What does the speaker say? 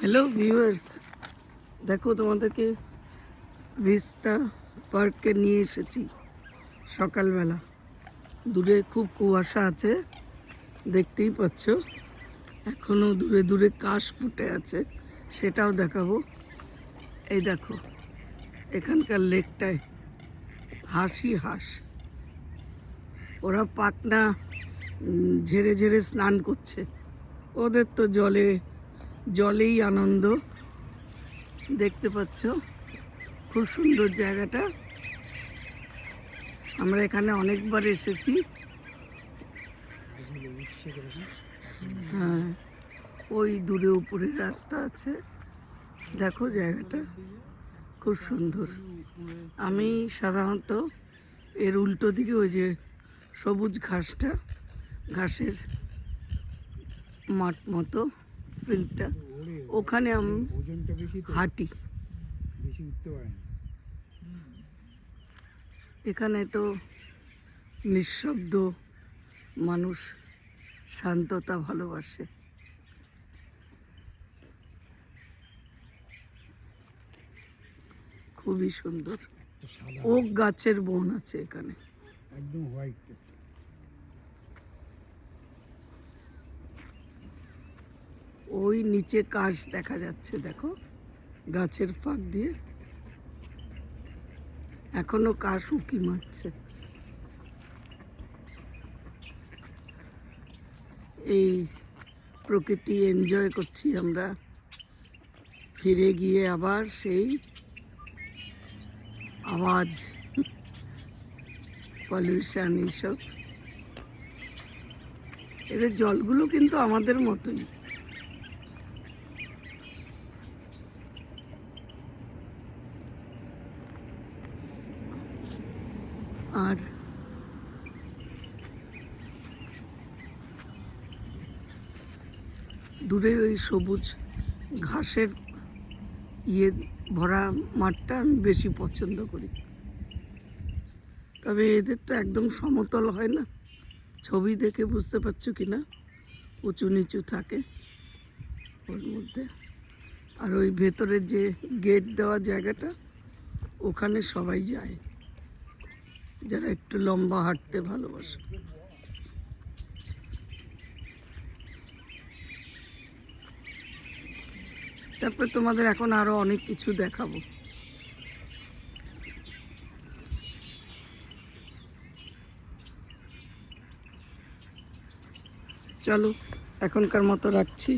Hello viewers, দেখো তোমাদেরকে vista পার্কে নিয়ে এসেছি সকালবেলা। দূরে খুব কুয়াশা আছে, দেখতেই পাচ্ছ। এখনো দূরে দূরে কাশ ফুটে আছে, সেটাও দেখাবো। এই দেখো, এখানকার লেকটায় হাঁসই হাঁস। ওরা পাখনা ঝেড়ে ঝেড়ে স্নান করছে। ওদের তো জলেই আনন্দ। দেখতে পাচ্ছ খুব সুন্দর জায়গাটা। আমরা এখানে অনেকবার এসেছি। হ্যাঁ, ওই দূরে উপরে রাস্তা আছে, দেখো জায়গাটা খুব সুন্দর। আমি সাধারণত এর উল্টো দিকে ওই যে সবুজ ঘাসের মাঠ মতো ফিল্ডটা, ওখানে আমি হাঁটি। এখানে তো নিঃশব্দ, মানুষ শান্ততা ভালোবাসে। খুবই সুন্দর। ওক গাছের বন আছে এখানে, একদম হোয়াইট। ওই নিচে কাশ দেখা যাচ্ছে, দেখো গাছের ফাঁক দিয়ে এখনো কাশ উঁকি মারছে। এই প্রকৃতি এনজয় করছি আমরা। ফিরে গিয়ে আবার সেই আওয়াজ, পলিউশন, এইসব। এদের জলগুলো কিন্তু আমাদের মতোই। আর দূরের ওই সবুজ ঘাসের ভরা মাঠটা আমি বেশি পছন্দ করি। তবে এদের তো একদম সমতল হয় না, ছবি দেখে বুঝতে পারছো কি না, উঁচু নিচু থাকে ওর মধ্যে। আর ওই ভেতরের যে গেট দেওয়া জায়গাটা, ওখানে সবাই যায় যারা একটু লম্বা হাঁটতে ভালোবাসে। তারপর তোমাদের এখন আরো অনেক কিছু দেখাবো। চলো, এখনকার মতো রাখছি।